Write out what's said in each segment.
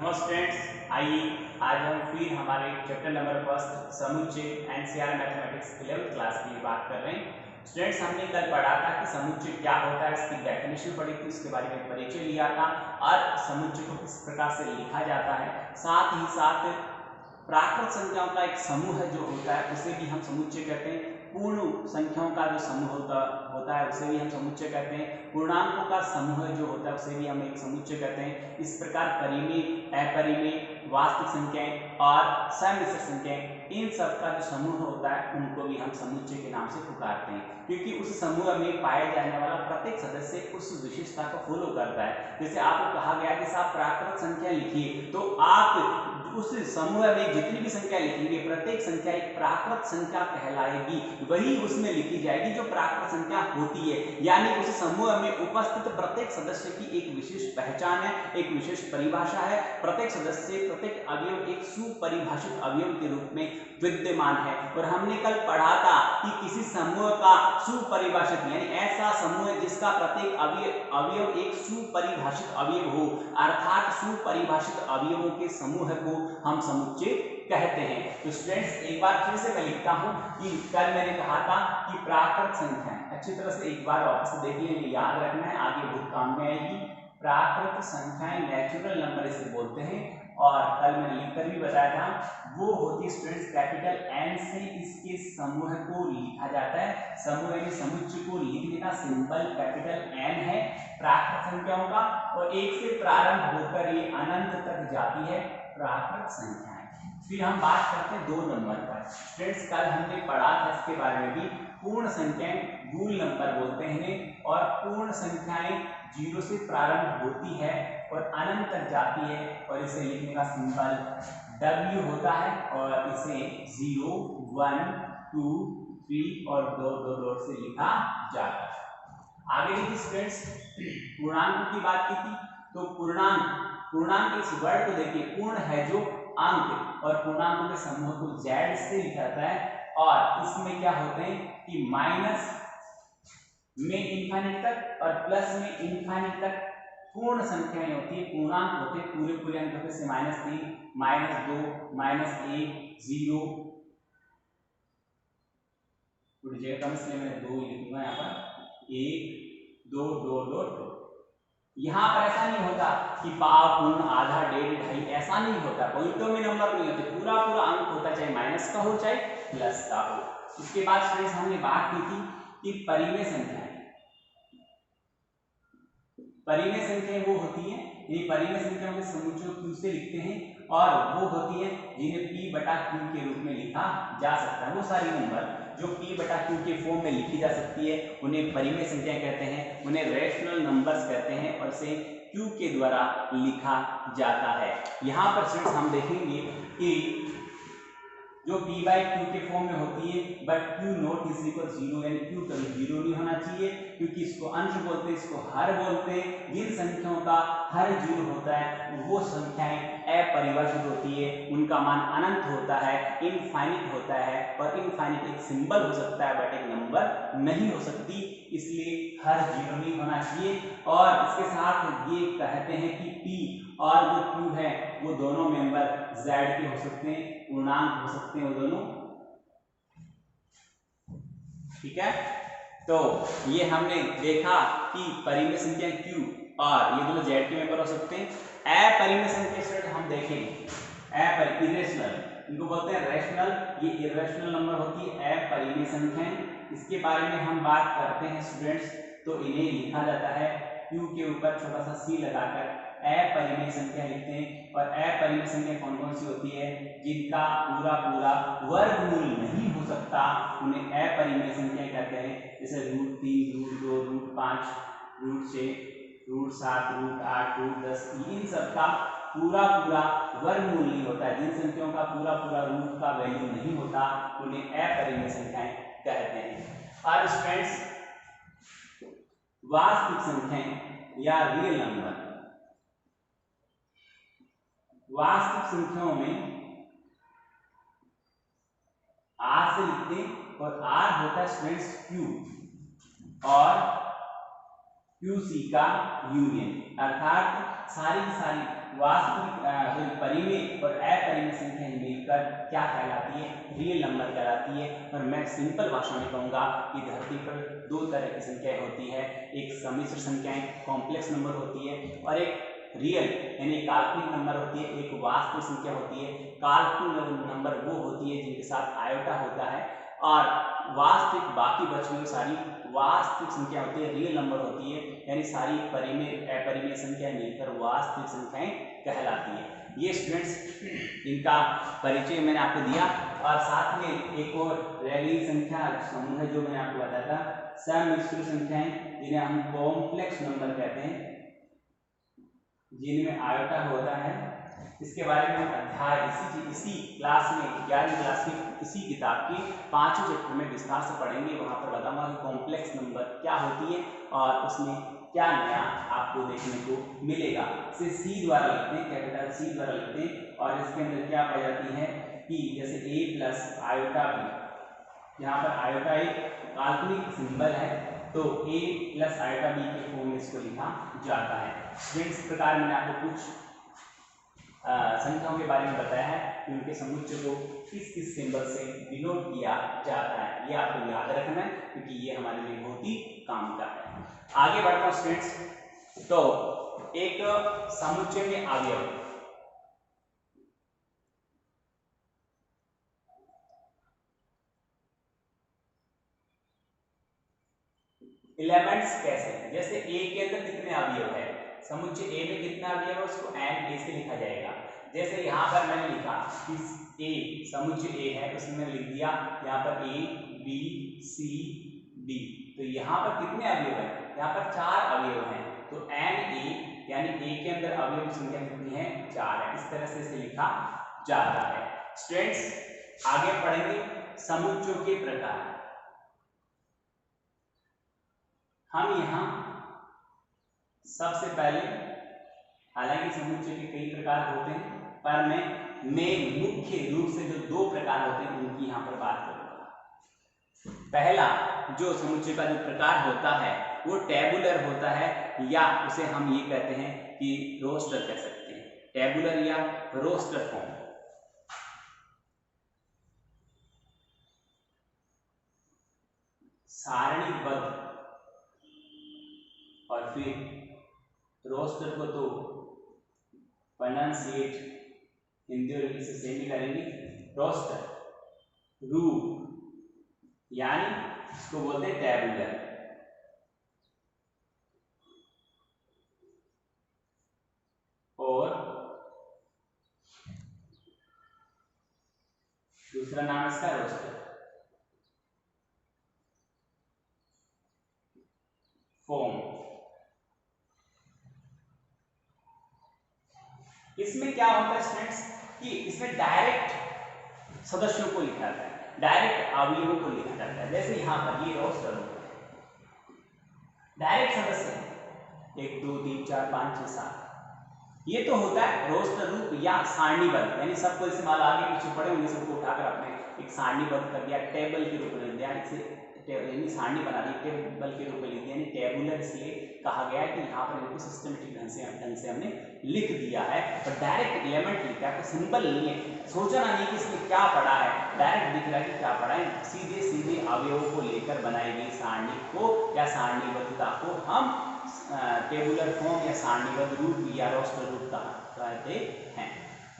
नमस्ते स्टूडेंट्स, आइए आज हम फिर हमारे चैप्टर नंबर फर्स्ट समुच्चय एनसीईआरटी मैथमेटिक्स 11th क्लास की बात कर रहे हैं। स्टूडेंट्स, हमने कल पढ़ा था कि समुच्चय क्या होता है, इसकी डेफिनेशन पढ़ी थी, उसके बारे में परिचय लिया था और समुच्चय को किस प्रकार से लिखा जाता है। साथ ही साथ प्राकृत संख्याओं का एक समूह जो होता है उसे भी हम समुच्चय कहते हैं। पूर्ण संख्याओं का जो समूह होता है उसे भी हम समुच्चय कहते हैं। पूर्णांकों का समूह जो होता है उसे भी हम एक समुच्चय कहते हैं। इस प्रकार परिमेय, अपरिमेय, वास्तविक संख्याएं और समिश्र संख्याएं, इन सब का जो समूह होता है उनको भी हम समुच्चय के नाम से पुकारते हैं, क्योंकि उस समूह में पाया जाने वाला प्रत्येक सदस्य उस विशेषता को फॉलो करता है। जैसे आपको कहा गया कि आप प्राकृत संख्या लिखिए, तो आप उस समूह में जितनी भी संख्या लिखेंगे प्रत्येक संख्या एक प्राकृत संख्या कहलाएगी, वही उसमें लिखी जाएगी जो प्राकृत संख्या होती है। यानी उस समूह में उपस्थित प्रत्येक सदस्य की एक विशेष पहचान है, एक विशेष परिभाषा है। प्रत्येक सदस्य, प्रत्येक अवयव एक सुपरिभाषित अवयव के रूप में विद्यमान है। और हमने कल पढ़ा था कि किसी समूह का सुपरिभाषित यानी ऐसा समूह जिसका प्रत्येक अवयव एक सुपरिभाषित अवयव हो, अर्थात सुपरिभाषित अवयवों के समूह को हम समुच्चय कहते हैं। तो स्टूडेंट्स, एक बार फिर से मैं लिखता हूं कि कल मैंने कहा था कि प्राकृत संख्याएं, अच्छी तरह से एक बार वापस देख लेंगे, याद रखना है, आगे बहुत काम में आएगी। प्राकृत संख्याएं नेचुरल नंबर इसे बोलते हैं, और कल मैंने लिखकर भी बताया था वो होती है स्टूडेंट्स कैपिटल एन से इसके समूह को लिखा जाता है। समूह यानी समुच्चय को लिखने का सिंबल कैपिटल एन है प्राकृत संख्याओं का, और एक से प्रारंभ होकर ये अनंत तक जाती है प्राकृत संख्याएं। फिर हम बात करते हैं 2 नंबर पर। स्टूडेंट्स, कल हमने पढ़ा था इसके बारे में भी, पूर्ण संख्याएं मूल नंबर बोलते हैं, और पूर्ण संख्याएं 0 से प्रारंभ होती है और अनंत तक जाती है, और इसे लिखने का सिंबल W होता है, और इसे 0, 1, 2, 3 और 2 डॉट से लिखा जाता है। आगे देखिए स्टूडेंट्स, पूर्णांक की बात की थी, तो पूर्णांक इस वर्ड को देखिए, पूर्ण है जो अंक, और पूर्णांकों के समूह को Z से लिखा जाता है। और इसमें क्या होते हैं कि माइनस में इंफिनिट तक और प्लस में इंफिनिट तक पूर्ण संख्याएं होती है, पूर्णांक होते हैं, पूरे अंक होते हैं, -3, -2, -1, 0। थोड़ी जगह कम इसलिए मैं 2 लिखूंगा यहाँ पर, 1, 2, 2, 2, 2। यहाँ पर ऐसा नहीं होता कि पाव, पूर्ण, आधा, डेढ़, ढाई, ऐसा नहीं होता। पॉइंटों में नंबर नहीं होते, पूरा अंक होता, चाहे माइनस का हो चाहे प्लस का हो। इसके बाद स्टूडेंट्स हमने बात की थी कि परिमेय संख्याएं वो होती हैं, ये परिमेय संख्याओं के समुच्चय को Q से लिखते हैं, और वो होती है जिन्हें P/Q के रूप में लिखा जा सकता है। वो सारी नंबर जो P/Q के फॉर्म में लिखी जा सकती है उन्हें परिमेय संख्याएं कहते हैं, उन्हें रैशनल नंबर्स कहते हैं, और इसे Q के द्वारा लिखा जाता है। यहाँ पर स्टूडेंट्स हम देखेंगे कि जो P/Q के फॉर्म में होती है, but Q not is equal 0, यानी Q कभी 0 नहीं होना चाहिए, क्योंकि इसको अंश बोलते हैं, इसको हर बोलते हैं। जिन संख्याओं का हर 0 होता है वो संख्याएं अपरिभाषित होती है, उनका मान अनंत होता है, इनफाइनिट होता है, और इनफाइनिट एक सिंबल हो सकता है बट एक नंबर नहीं हो सकती, इसलिए हर 0 नहीं होना चाहिए। और इसके साथ ये कहते हैं कि P और जो Q है वो दोनों मेंबर Z के हो सकते हैं, पूर्णांक हो सकते हैं वो दोनों, ठीक है। तो ये हमने देखा कि परिमेय संख्या Q और ये दोनों Z के मेंबर हो सकते हैं। अपरिमेय संख्या स्टूडेंट हम देखेंगे, इरेशनल, इनको बोलते हैं रैशनल, ये इरेशनल नंबर होती है अपरिमेय संख्याएं। इसके बारे में हम बात करते हैं स्टूडेंट्स, तो इन्हें लिखा जाता है Q के ऊपर छोटा सा C लगाकर अपरिमेय संख्या लिखते हैं। और अपरिमेय संख्या कौन कौन सी होती है, जिनका पूरा वर्गमूल नहीं हो सकता उन्हें अपरिमेय संख्या कहते हैं। जैसे √3, √2, √5, √6, √7, √8, √10, इन सब का पूरा वर्गमूल नहीं होता है, जिन संख्याओं का पूरा रूट का वैल्यू नहीं होता उन्हें अपरिमेय संख्याएं कहते हैं। और स्टूडेंट्स, वास्तविक संख्याएं या रियल नंबर, वास्तविक संख्याओं में R से लिखते हैं, और R होता है स्टूडेंट्स Q और QC का यूनियन, अर्थात सारी की सारी वास्तविक परिमेय और अपरिमेय संख्याएं मिलकर क्या कहलाती है? रियल नंबर कहलाती है। और मैं सिंपल भाषा में कहूँगा कि धरती पर दो तरह की संख्याएं होती है, एक सम्मिश्र संख्याएं कॉम्प्लेक्स नंबर होती है, और एक रियल यानी काल्पनिक नंबर होती है, एक वास्तविक संख्या होती है। काल्पनिक नंबर वो होती है जिनके साथ आयोटा होता है, और वास्तविक बाकी बची हुई सारी वास्तविक संख्या होती है, रियल नंबर होती है, यानी सारी परिमेय अपरिमेय संख्याएं मिलकर वास्तविक संख्याएं कहलाती है। ये स्टूडेंट्स इनका परिचय मैंने आपको दिया, और साथ में एक और रैली संख्या समूह है जो मैंने आपको बताया था, सम्मिश्र संख्याएं जिन्हें हम कॉम्प्लेक्स नंबर कहते हैं, जिनमें आयोटा होता है। इसके बारे में अध्याय इसी क्लास में 11वीं क्लास में इसी किताब के 5वें चैप्टर में विस्तार से पढ़ेंगे। वहां पर बताऊंगा कि कॉम्प्लेक्स नंबर क्या होती है और उसमें क्या नया आपको देखने को मिलेगा। इसे सी द्वारा लिखते हैं, कैपिटल सी द्वारा लिखते हैं, और इसके अंदर क्या पाई जाती है कि जैसे a प्लस आयोटा बी, यहाँ पर आयोटा एक काल्पनिक सिंबल है, तो a प्लस आयोटा बी के फॉर्म में इसको लिखा जाता है। स्टूडेंट्स इस प्रकार मैंने आपको कुछ संख्याओं के बारे में बताया है कि उनके समुच्चय को किस किस सिंबल से डिनोट किया जाता है। ये आपको याद रखना है क्योंकि ये हमारे लिए बहुत ही काम का है। आगे बढ़ता हूं स्टूडेंट्स, तो एक समुच्चय में अवयव, एलिमेंट्स कैसे हैं, जैसे ए के अंदर कितने अवयव है, समुच्चय ए में कितना अवयव है उसको एन ए से लिखा जाएगा। जैसे यहाँ पर मैंने लिखा कि ए समुच्चय ए है, उसमें मैंने लिख दिया यहाँ पर ए बी सी डी, तो यहाँ पर कितने अवयव है, यहाँ पर 4 अवयव हैं, तो एन ए यानी ए के अंदर अवयव की संख्या कितनी है, 4 है। इस तरह से इसे लिखा जाता है। स्टूडेंट्स आगे पढ़ेंगे समुच्चयों के प्रकार। हम यहाँ सबसे पहले, हालांकि समुच्चय के कई प्रकार होते हैं, पर मैं मुख्य रूप से जो 2 प्रकार होते हैं उनकी यहाँ पर बात करूंगा। पहला जो समुच्चय का जो प्रकार होता है वो टेबुलर होता है, या उसे हम ये कहते हैं कि रोस्टर कह सकते हैं, टेबुलर या रोस्टर फॉर्म। सारणीबद्ध, और फिर रोस्टर को तो प्रोनाउंसिएट हिंदी और इंग्लिश से सेम ही करेंगे, रोस्टर रूप यानी इसको बोलते हैं टेबुलर। और दूसरा नाम इसका रोस्टर फॉर्म। इसमें क्या होता है स्टूडेंट्स कि इसमें डायरेक्ट सदस्यों को लिखा जाता है, डायरेक्ट अवयवों को लिखा जाता है। जैसे यहाँ पर ये रोस्टर डायरेक्ट सदस्य 1 2 3 4 5 6 7, ये तो होता है रोस्टर रूप या सारणीबद्ध, यानी सबको इसे मान आगे पीछे पड़े होंगे, सबको उठाकर आपने एक सारणीबद्ध कर दिया, टेबल के रूप में लिख दिया, इसे यानी सारणी बना दी, टेबल के रूप में लिख दिया, यानी टेबुलर इसलिए कहा गया है कि यहाँ पर इनको सिस्टमेटिक ढंग से हमने लिख दिया है। और डायरेक्ट एलिमेंट लिखा है, सिंबल नहीं है, सोचना नहीं कि इसमें क्या पड़ा है, डायरेक्ट दिख रहा है कि क्या पड़ा है। सीधे सीधे अवयवों को लेकर बनाई गई सारणी को या सारणीबद्धता को हम टेबुलर फॉर्म या सारणीबद्ध रूप या रोस्टर रूप कहते हैं।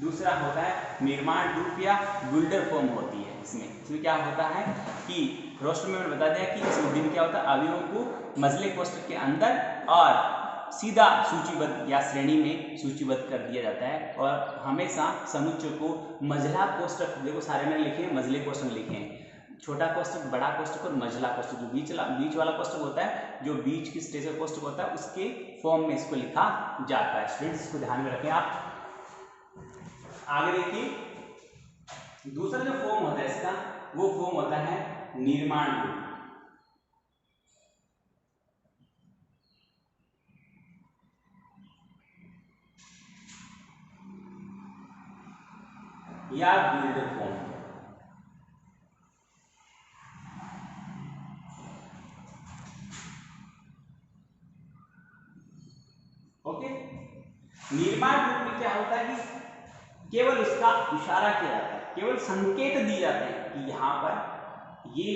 दूसरा होता है निर्माण रूप या बिल्डर फॉर्म होती है। इसमें क्या होता है कि रोस्टर में मैंने बता दिया कि इस विधि में क्या होता है, अवयवों को मजले कोष्ठक के अंदर और सीधा सूचीबद्ध या श्रेणी में सूचीबद्ध कर दिया जाता है। और हमेशा समुच्चय को मजला कोष्ठक, देखो सारे मैंने लिखे हैं मजले कोष्ठक लिखे हैं, छोटा कोष्ठक, बड़ा कोष्ठक और मझला कोष्ठक। जो बीच वाला कोष्ठक होता है, जो बीच की स्टेज का कोष्ठक होता है, उसके फॉर्म में इसको लिखा जाता है। स्टूडेंट्स इसको ध्यान में रखें आप। आगे देखिए दूसरा जो फॉर्म होता है इसका, वो फॉर्म होता है निर्माण रूप या बिल्डर फॉर्म। ओके, निर्माण रूप में क्या केवल उसका इशारा किया जाता है, केवल संकेत दिए जाते हैं कि यहाँ पर ये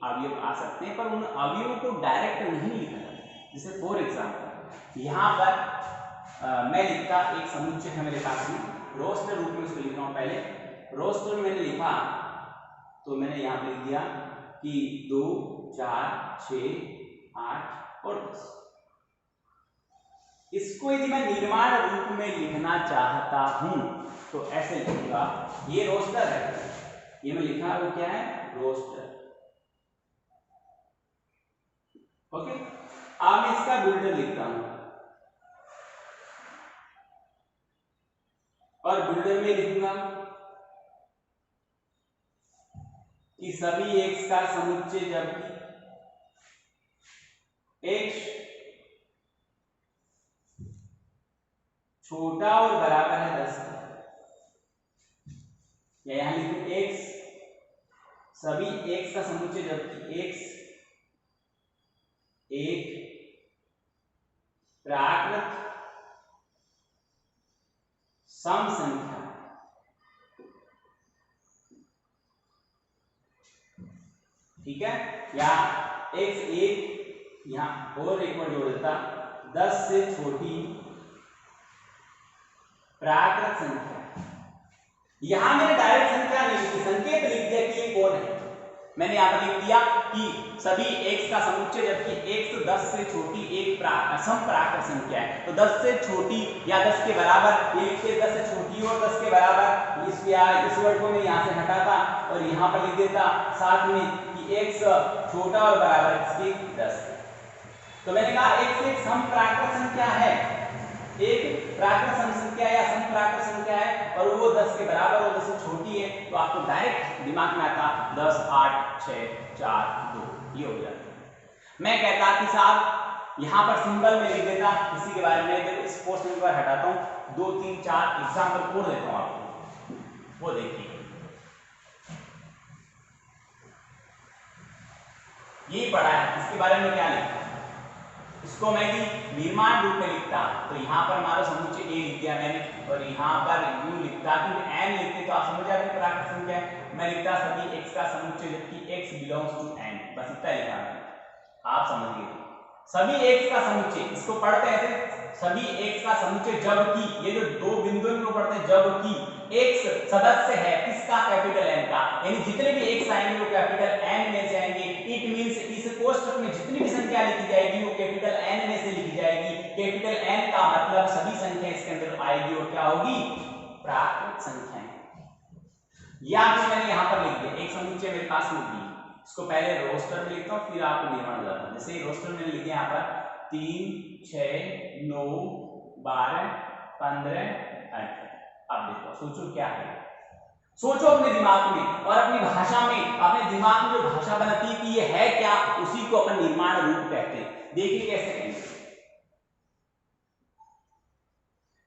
अवयव आ सकते हैं, पर उन अवयवों को डायरेक्ट नहीं लिखा जाता। जैसे फॉर एग्जाम्पल यहाँ पर मैं लिखता एक समुच्चय है मेरे पास में, रोस्टर रूप में उसको लिख रहा हूँ। पहले रोस्टर में मैंने लिखा तो मैंने यहाँ पे लिख दिया कि 2 4 6 8 और 10। इसको यदि मैं निर्माण रूप में लिखना चाहता हूं तो ऐसे लिखूंगा, ये रोस्टर है, ये मैं लिखा वो क्या है, रोस्टर। ओके, अब मैं इसका बिल्डर लिखता हूं और बिल्डर में लिखूंगा कि सभी एक्स का समुच्चय जबकि एक्स छोटा और बराबर है 10 का, या यहां लिखूं एक्स सभी एक्स का समुच्चय जबकि एक्स एक प्राकृत सम संख्या, ठीक है, या एक्स एक यहां और एक बार जोड़ देता 10 से छोटी प्राकृत संख्या। यहां मैंने डायरेक्ट संख्या नहीं लिखी, संकेत लिख दिया कि ये कौन है। मैंने यहां पर लिख दिया कि सभी x का समुच्चय जबकि x 10 से छोटी एक सम प्राकृत संख्या है, तो 10 से छोटी या 10 के बराबर ये लिखते 10 से छोटी और 10 के बराबर, इस वर्ड को मैं यहां से हटाता और यहां पर लिख देता साथ में कि x छोटा और बराबर इसके 10। तो मैंने कहा x एक सम प्राकृत संख्या है, एक प्राकृत सम संख्या या सम प्राकृत संख्या है और वो 10 के बराबर और 10 से छोटी है, तो आपको डायरेक्ट दिमाग में आता 10 8 6 4 2 ये हो जाता है। मैं कहता कि साहब यहाँ पर सिंबल में लिख देता किसी के बारे में, तो इस पोर्शन को हटाता हूँ, 2 3 4 एग्जाम्पल कोड देता हूँ आपको, वो देखिए ये पढ़ा है, इसके बारे में क्या लिखा है। इसको मैं भी निर्माण रूप में लिखता तो यहाँ पर हमारा समुच्चय ए लिख दिया मैंने और यहाँ पर यू लिखता, क्योंकि एन लिखते तो आप समझ जाते प्राकृत संख्या है। मैं लिखता सभी एक्स का समुच्चय जबकि एक्स बिलोंग्स टू एन, बस इतना लिखा मैंने, आप समझ गए। सभी एक्स का समुच्चय, इसको पढ़ते हैं सभी एक्स का समुच्चय जबकि, ये जो दो बिंदु को पढ़ते हैं जबकि एक्स सदस्य है किसका, कैपिटल एन का, यानी जितने भी एक्स आएंगे वो कैपिटल एन में से आएंगे। इट मींस इस कोष्ठक में जितनी भी संख्या लिखी जाएगी वो कैपिटल एन में से लिखी जाएगी। कैपिटल एन का मतलब सभी संख्या इसके अंदर आएगी और क्या होगी, प्राकृत संख्याएं। या फिर मैंने यहां पर लिख दिया एक समुच्चय मेरे पास में दी, इसको पहले रोस्टर में लिखता हूं फिर आपको निर्माण बताता हूं। जैसे रोस्टर में लिख दिया यहाँ पर 3 6 9 12 15 18। अब देखो सोचो क्या है, सोचो अपने दिमाग में और अपनी भाषा में, अपने दिमाग में जो भाषा बनती है कि ये है क्या, उसी को अपन निर्माण रूप कहते हैं। देखिए कैसे कहेंगे,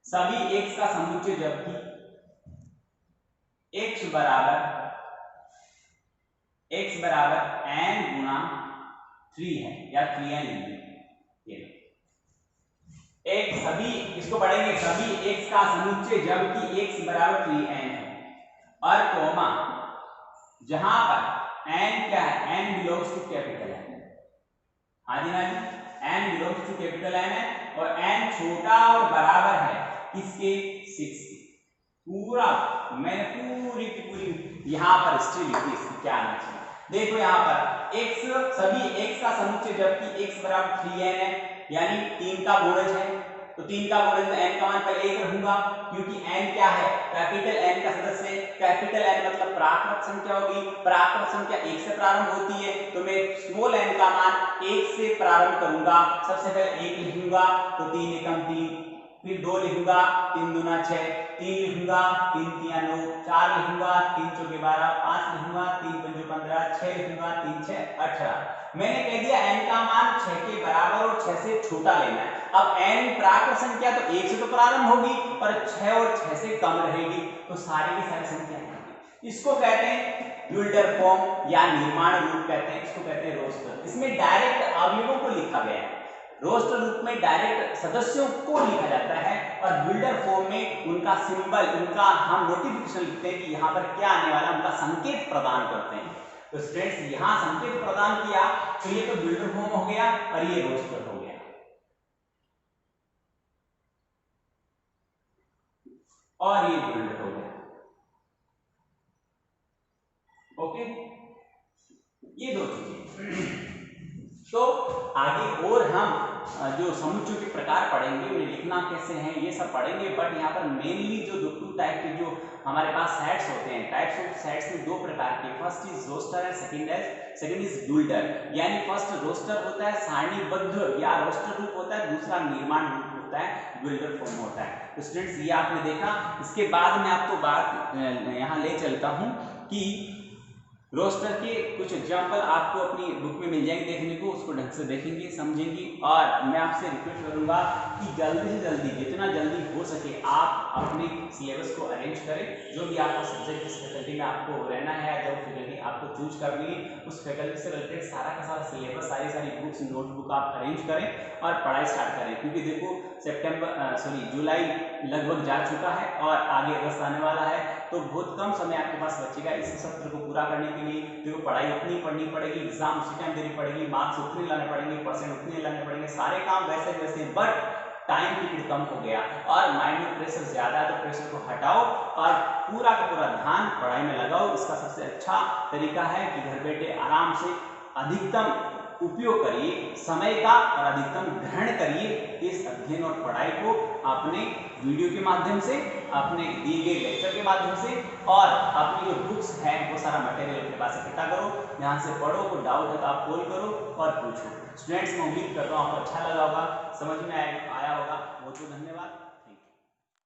सभी एक्स का समुच्चय जबकि एक्स बराबर n गुणा 3 है या 3n लिख एक सभी, इसको पढ़ेंगे सभी x का समुच्चय जबकि x बराबर 3n है और कोमा जहां पर n क्या है, n belongs to capital n। हाँ जी ना जी, n belongs to capital n है और n छोटा और बराबर है किसके, 6 के। पूरा मैंने पूरी की पूरी यहाँ पर हिस्ट्री लिखी इसकी क्या आना चाहिए। देखो यहाँ पर x सभी x का समुच्चय जबकि x बराबर 3n है यानी 3 का गुणज है, तो 3 का गुणज में n का मान पहले 1 रखूंगा क्योंकि n क्या है, कैपिटल n का सदस्य है। कैपिटल n मतलब प्राकृत संख्या होगी, प्राकृत संख्या 1 से प्रारंभ होती है, तो मैं स्मॉल n का मान 1 से प्रारंभ करूंगा। सबसे पहले 1 लिखूंगा तो 3 एकम 3, फिर 2 लिखूंगा 3 दूना 6, 3 लिखूंगा 3 तिया 9, 4 लिखूंगा 3 चौके 12, 5 लिखूंगा 3 पंजे 15, 6 लिखूंगा 3 6 18। मैंने कह दिया n का मान 6 के बराबर और 6 से छोटा लेना है। अब n प्राकृत संख्या तो 1 से तो प्रारंभ होगी पर 6 और 6 से कम रहेगी, तो सारी की सारी संख्याएं होंगी। इसको कहते हैं यूलर फॉर्म या निर्माण रूप कहते हैं, इसको कहते हैं रोस्टर। इसमें डायरेक्ट अवयवों को लिखा गया है, रोस्टर रूप में डायरेक्ट सदस्यों को लिखा जाता है और बिल्डर फॉर्म में उनका सिंबल, उनका हम नोटिफिकेशन लिखते हैं कि यहाँ पर क्या आने वाला, उनका संकेत प्रदान करते हैं। तो स्टूडेंट्स यहाँ संकेत प्रदान किया तो ये तो बिल्डर फॉर्म हो गया और ये रोस्टर हो गया और ये बिल्डर हो गया। ओके, ये दो चीजें। तो आगे और हम जो समुच्चयों के प्रकार पढ़ेंगे, उन्हें लिखना कैसे है ये सब पढ़ेंगे, बट यहाँ पर मेनली जो टू टाइप के जो हमारे पास सेट्स होते हैं, टाइप्स ऑफ सेट्स में दो प्रकार के, first is roster and second is builder. यानी फर्स्ट रोस्टर होता है सारणीबद्ध या रोस्टर रूप होता है, दूसरा निर्माण रूप होता है, बिल्डर फॉर्म होता है। तो स्टूडेंट्स ये आपने देखा। इसके बाद मैं आपको बात यहाँ ले चलता हूँ कि रोस्टर के कुछ एग्जाम्पल आपको अपनी बुक में मिल जाएंगे देखने को, उसको ढंग से देखेंगे, समझेंगे। और मैं आपसे रिक्वेस्ट करूंगा कि जल्दी से जल्दी, जितना जल्दी हो सके आप अपने सिलेबस को अरेंज करें। जो भी आपका सब्जेक्ट, जिस फैकल्टी में आपको रहना है या जो फैकल्टी आपको चूज करनी है, उस फैकल्टी से रिलेटेड सारा का सारा सिलेबस, सारी बुक्स, नोटबुक आप अरेंज करें और पढ़ाई स्टार्ट करें। क्योंकि देखो जुलाई लगभग जा चुका है और आगे अगस्त आने वाला है, तो बहुत कम समय आपके पास बचेगा इस सत्र को पूरा करने के लिए। देखो पढ़ाई उतनी पढ़नी पड़ेगी, एग्जाम उसी टाइम देनी पड़ेगी, मार्क्स उतने लाने पड़ेंगे, परसेंट उतने लाने पड़ेंगे, सारे काम वैसे वैसे, बट टाइम पीरियड कम हो गया और माइंड में प्रेशर ज्यादा है। तो प्रेशर को हटाओ और पूरा का पूरा ध्यान पढ़ाई में लगाओ। इसका सबसे अच्छा तरीका है कि घर बैठे आराम से अधिकतम उपयोग करिए समय का और अधिकतम ग्रहण करिए इस अध्ययन और पढ़ाई को, अपने वीडियो के माध्यम से, अपने दिए गए लेक्चर के माध्यम से, और अपनी जो बुक्स है वो सारा मटेरियल अपने पास इकट्ठा करो, यहाँ से पढ़ो, कोई डाउट है तो आप कॉल करो और पूछो। स्टूडेंट्स, मैं उम्मीद करता हूँ आपको अच्छा लगा होगा, समझ में आया होगा। बहुत बहुत धन्यवाद।